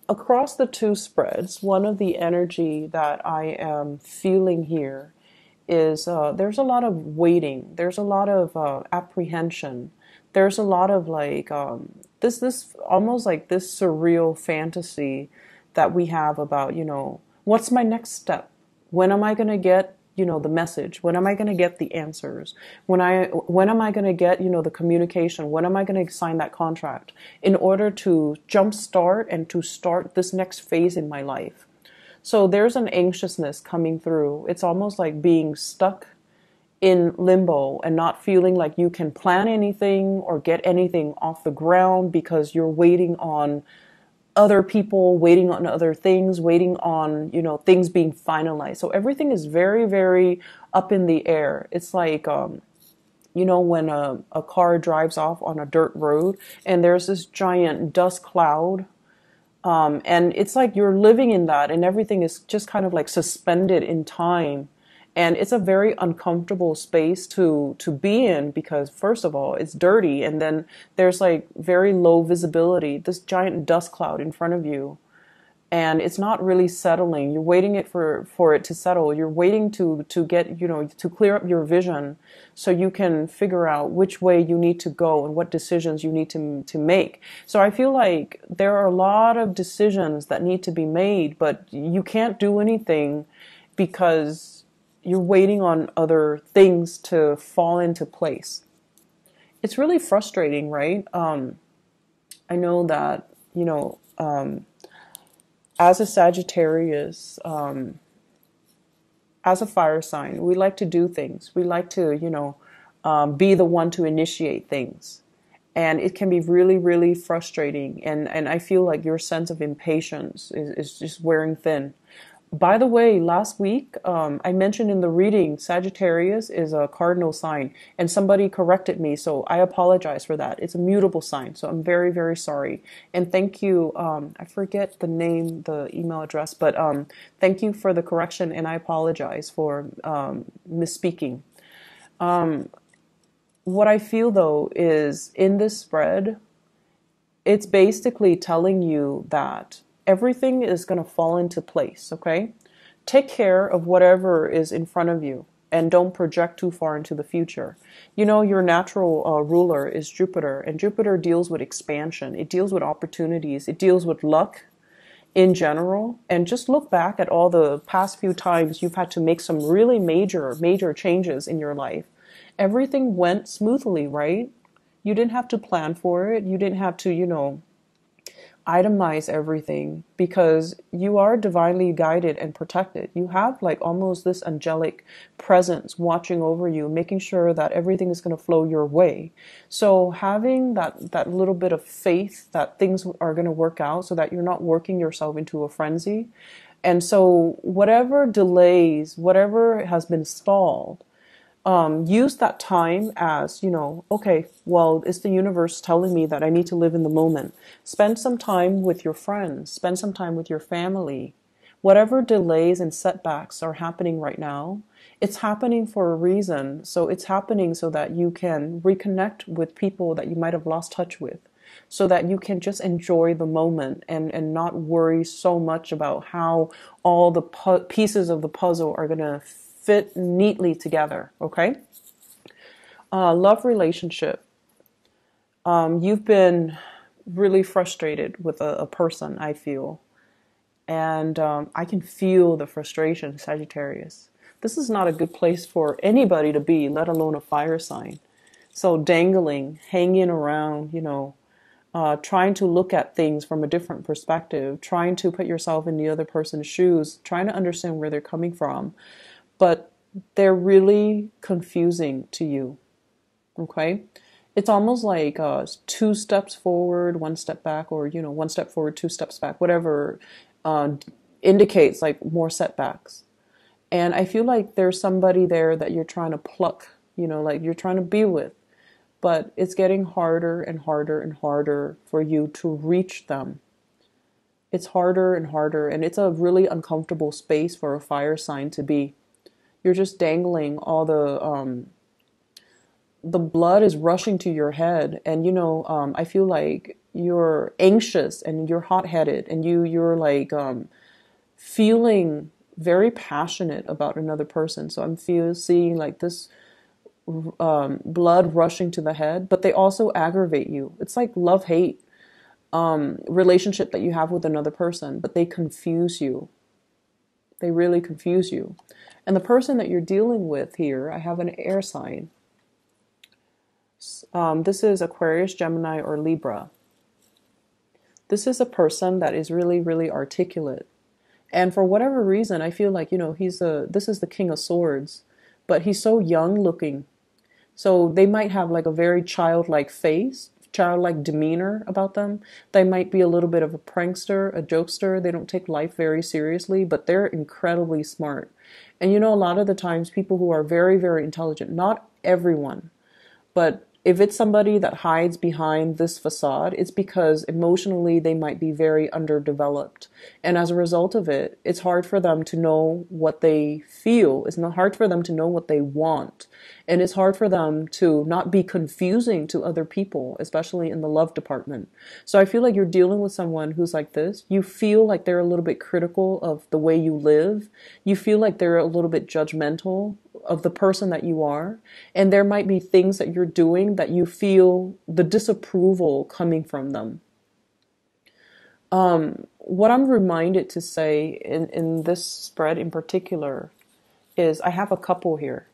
across the two spreads, one of the energy that I am feeling here is there's a lot of waiting. There's a lot of apprehension. There's a lot of like this almost like this surreal fantasy that we have about, what's my next step? When am I going to get, the message? When am I going to get the answers? When am I going to get, the communication? When am I going to sign that contract in order to jumpstart and to start this next phase in my life? So there's an anxiousness coming through. It's almost like being stuck in limbo and not feeling like you can plan anything or get anything off the ground because you're waiting on other people, waiting on other things, waiting on, things being finalized. So everything is very, very up in the air. It's like, when a car drives off on a dirt road and there's this giant dust cloud. And it's like you're living in that and everything is just kind of like suspended in time. And it's a very uncomfortable space to be in because first of all, it's dirty and then there's like very low visibility, this giant dust cloud in front of you. And it's not really settling. You're waiting for it to settle. You're waiting to get, to clear up your vision so you can figure out which way you need to go and what decisions you need to make. So I feel like there are a lot of decisions that need to be made, but you can't do anything because you're waiting on other things to fall into place. It's really frustrating, right? I know that, as a Sagittarius, as a fire sign, we like to do things. We like to, be the one to initiate things. And it can be really, really frustrating. And I feel like your sense of impatience is just wearing thin. By the way, last week, I mentioned in the reading, Sagittarius is a cardinal sign, and somebody corrected me, so I apologize for that. It's a mutable sign, so I'm very, very sorry. And thank you, I forget the name, the email address, but thank you for the correction, and I apologize for misspeaking. What I feel, though, is in this spread, it's basically telling you that everything is going to fall into place, okay? Take care of whatever is in front of you and don't project too far into the future. Your natural ruler is Jupiter, and Jupiter deals with expansion. It deals with opportunities. It deals with luck in general. And just look back at all the past few times you've had to make some really major, major changes in your life. Everything went smoothly, right? You didn't have to plan for it. You didn't have to, itemize everything because you are divinely guided and protected. You have like almost this angelic presence watching over you, making sure that everything is going to flow your way. So having that little bit of faith that things are going to work out so that you're not working yourself into a frenzy. And so whatever delays, whatever has been stalled, use that time as, okay, well, it's the universe telling me that I need to live in the moment. Spend some time with your friends, spend some time with your family. Whatever delays and setbacks are happening right now, it's happening for a reason. So it's happening so that you can reconnect with people that you might have lost touch with, so that you can just enjoy the moment and not worry so much about how all the pieces of the puzzle are going to fit neatly together, okay? Love relationship. You've been really frustrated with a person, I feel. And I can feel the frustration, Sagittarius. This is not a good place for anybody to be, let alone a fire sign. So dangling, hanging around, trying to look at things from a different perspective, trying to put yourself in the other person's shoes, trying to understand where they're coming from. But they're really confusing to you, okay? It's almost like 2 steps forward, 1 step back, or, 1 step forward, 2 steps back, whatever indicates like more setbacks. And I feel like there's somebody there that you're trying to pluck, like you're trying to be with, but it's getting harder and harder and harder for you to reach them. It's harder and harder, and it's a really uncomfortable space for a fire sign to be. You're just dangling all the blood is rushing to your head. And, I feel like you're anxious and you're hot-headed and you're like feeling very passionate about another person. So I'm seeing like this blood rushing to the head, but they also aggravate you. It's like love-hate relationship that you have with another person, but they confuse you. They really confuse you. And the person that you're dealing with here, I have an air sign. This is Aquarius, Gemini, or Libra. This is a person that is really, really articulate. And for whatever reason, I feel like, this is the King of Swords, but he's so young looking. So they might have like a very childlike face, childlike demeanor about them. They might be a little bit of a prankster, a jokester. They don't take life very seriously, but they're incredibly smart. And a lot of the times people who are very, very intelligent, not everyone, but if it's somebody that hides behind this facade, it's because emotionally they might be very underdeveloped. And as a result of it, it's hard for them to know what they feel. It's not hard for them to know what they want. And it's hard for them to not be confusing to other people, especially in the love department. So I feel like you're dealing with someone who's like this. You feel like they're a little bit critical of the way you live. You feel like they're a little bit judgmental of the person that you are. And there might be things that you're doing that you feel the disapproval coming from them. What I'm reminded to say in this spread in particular is I have a couple here.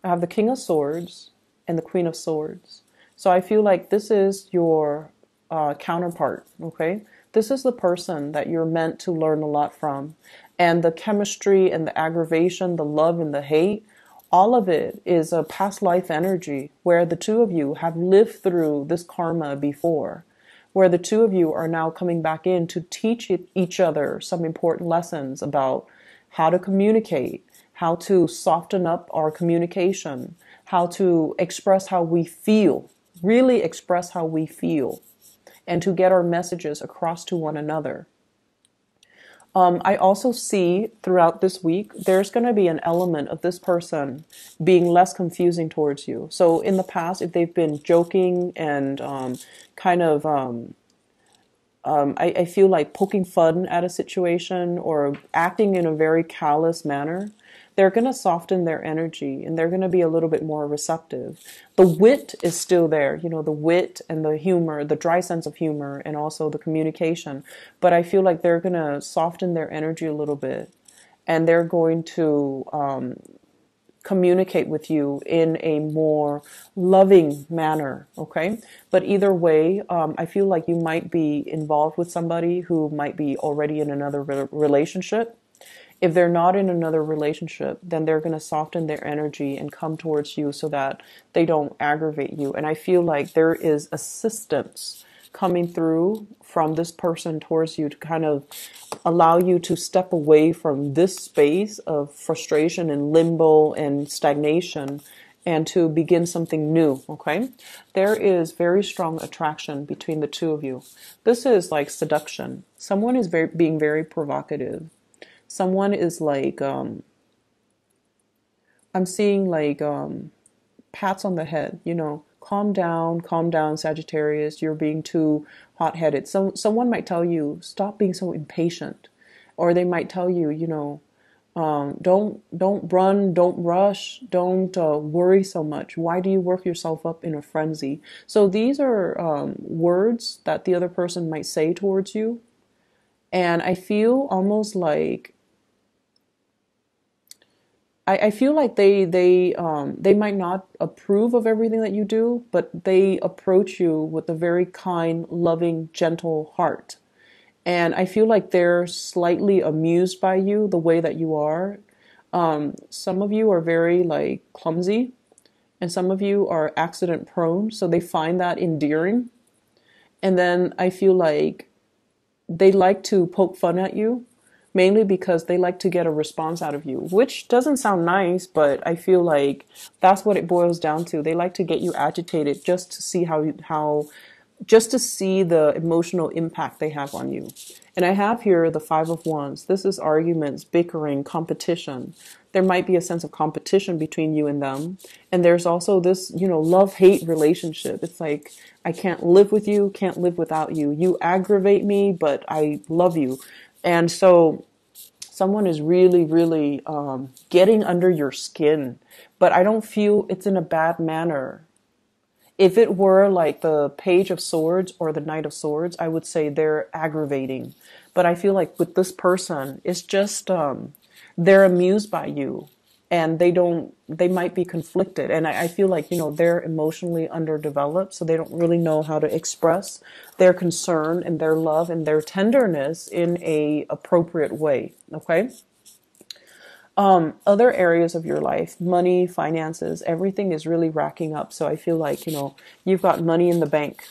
I have the King of Swords and the Queen of Swords. So I feel like this is your counterpart, okay? This is the person that you're meant to learn a lot from. And the chemistry and the aggravation, the love and the hate, all of it is a past life energy where the two of you have lived through this karma before, where the two of you are now coming back in to teach each other some important lessons about how to communicate, how to soften up our communication, how to express how we feel, really express how we feel, and to get our messages across to one another. I also see throughout this week, there's going to be an element of this person being less confusing towards you. So in the past, if they've been joking and I feel like poking fun at a situation or acting in a very callous manner, they're going to soften their energy and they're going to be a little bit more receptive. The wit is still there, the wit and the humor, the dry sense of humor, and also the communication. But I feel like they're going to soften their energy a little bit and they're going to communicate with you in a more loving manner, okay? But either way, I feel like you might be involved with somebody who might be already in another relationship. If they're not in another relationship, then they're going to soften their energy and come towards you so that they don't aggravate you. And I feel like there is assistance coming through from this person towards you to kind of allow you to step away from this space of frustration and limbo and stagnation and to begin something new, okay? There is very strong attraction between the two of you. This is like seduction. Someone is being very provocative. Someone is like, I'm seeing like pats on the head, calm down, Sagittarius, you're being too hot-headed. So someone might tell you, stop being so impatient. Or they might tell you, don't run, don't rush, don't worry so much. Why do you work yourself up in a frenzy? So these are words that the other person might say towards you. And I feel almost like I feel like they might not approve of everything that you do, but they approach you with a very kind, loving, gentle heart. And I feel like they're slightly amused by you, the way that you are. Some of you are very like clumsy, and some of you are accident prone, so they find that endearing. And then I feel like they like to poke fun at you, mainly because they like to get a response out of you, which doesn't sound nice, but I feel like that's what it boils down to. They like to get you agitated just to see how just to see the emotional impact they have on you. And I have here the Five of Wands. This is arguments, bickering, competition. There might be a sense of competition between you and them. And there's also this, love-hate relationship. It's like, I can't live with you, can't live without you. You aggravate me, but I love you. And so someone is really, really getting under your skin. But I don't feel it's in a bad manner. If it were like the Page of Swords or the Knight of Swords, I would say they're aggravating. But I feel like with this person, it's just they're amused by you, and they might be conflicted. And I feel like, they're emotionally underdeveloped, so they don't really know how to express their concern and their love and their tenderness in a appropriate way. Okay. Other areas of your life, money, finances, everything is really racking up. So I feel like, you've got money in the bank.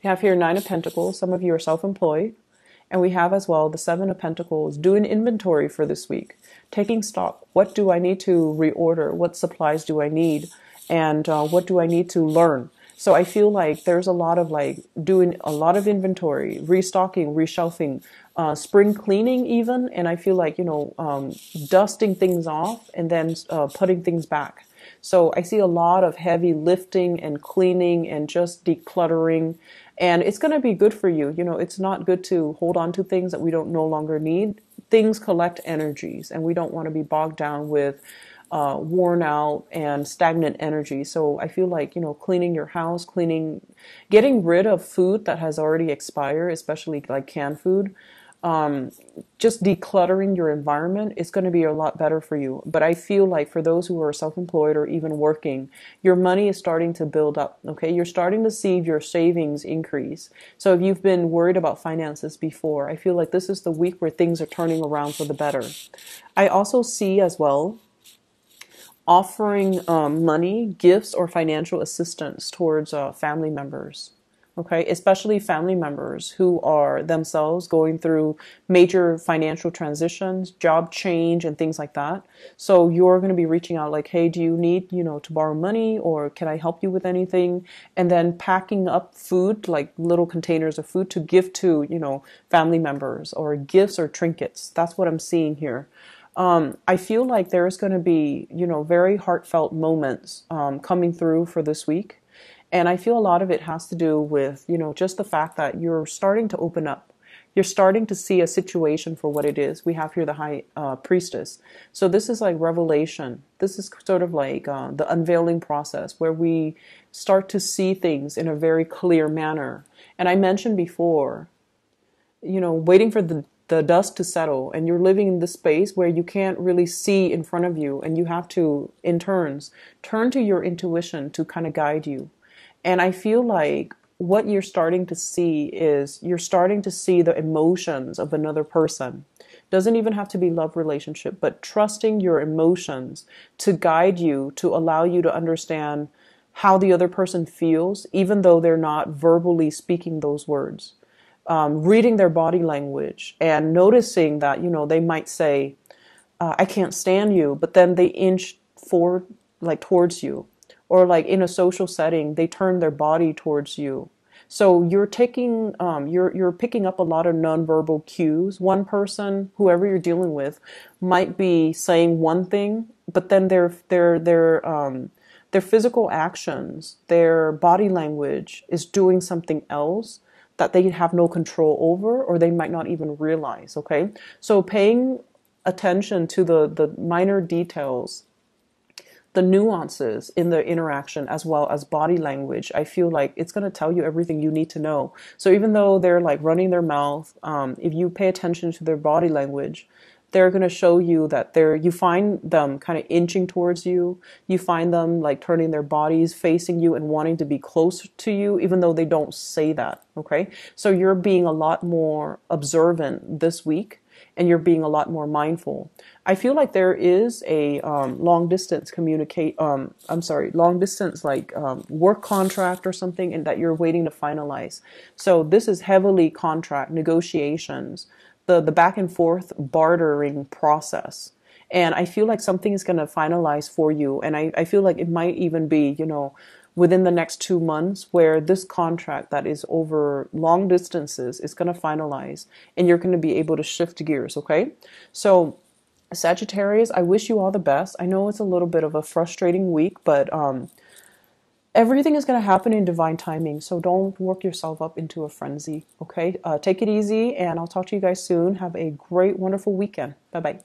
We have here 9 of Pentacles. Some of you are self-employed. And we have as well the 7 of Pentacles. Do an inventory for this week. Taking stock. What do I need to reorder? What supplies do I need? And what do I need to learn? So I feel like there's a lot of doing a lot of inventory, restocking, reshelving, spring cleaning even. And I feel like, dusting things off and then putting things back. So I see a lot of heavy lifting and cleaning and just decluttering. And it's going to be good for you. It's not good to hold on to things that we don't no longer need. Things collect energies, and we don't want to be bogged down with worn out and stagnant energy. So I feel like, cleaning your house, getting rid of food that has already expired, especially like canned food. Just decluttering your environment is going to be a lot better for you. But I feel like for those who are self-employed or even working, your money is starting to build up. Okay. You're starting to see your savings increase. So if you've been worried about finances before, I feel like this is the week where things are turning around for the better. I also see as well offering money, gifts, or financial assistance towards family members. Okay, especially family members who are themselves going through major financial transitions, job change, and things like that. So you're going to be reaching out like, hey, do you need, to borrow money, or can I help you with anything? And then packing up food, like little containers of food to give to, family members, or gifts or trinkets. That's what I'm seeing here. I feel like there's going to be, very heartfelt moments coming through for this week. And I feel a lot of it has to do with, just the fact that you're starting to open up. You're starting to see a situation for what it is. We have here the High Priestess. So this is like revelation. This is sort of like the unveiling process where we start to see things in a very clear manner. And I mentioned before, waiting for the dust to settle, and you're living in this space where you can't really see in front of you, and you have to, in turns, turn to your intuition to kind of guide you. And I feel like what you're starting to see is you're starting to see the emotions of another person. Doesn't even have to be love relationship, but trusting your emotions to guide you, to allow you to understand how the other person feels, even though they're not verbally speaking those words. Reading their body language and noticing that, they might say, I can't stand you, but then they inch forward, like towards you. Or like in a social setting, they turn their body towards you. So you're taking, you're picking up a lot of nonverbal cues. One person, whoever you're dealing with, might be saying one thing, but then their physical actions, their body language is doing something else that they have no control over, or they might not even realize. Okay, so paying attention to the minor details, the nuances in the interaction, as well as body language, I feel like it's going to tell you everything you need to know. So even though they're like running their mouth, if you pay attention to their body language, they're going to show you that you find them kind of inching towards you. You find them like turning their bodies, facing you, and wanting to be close to you, even though they don't say that. Okay. So you're being a lot more observant this week, and you're being a lot more mindful. I feel like there is a long distance work contract or something, and that you're waiting to finalize. So this is heavily contract negotiations, the back and forth bartering process. And I feel like something is going to finalize for you. And I feel like it might even be, within the next 2 months where this contract that is over long distances is going to finalize and you're going to be able to shift gears, okay? So Sagittarius, I wish you all the best. I know it's a little bit of a frustrating week, but everything is going to happen in divine timing. So don't work yourself up into a frenzy, okay? Take it easy, and I'll talk to you guys soon. Have a great, wonderful weekend. Bye-bye.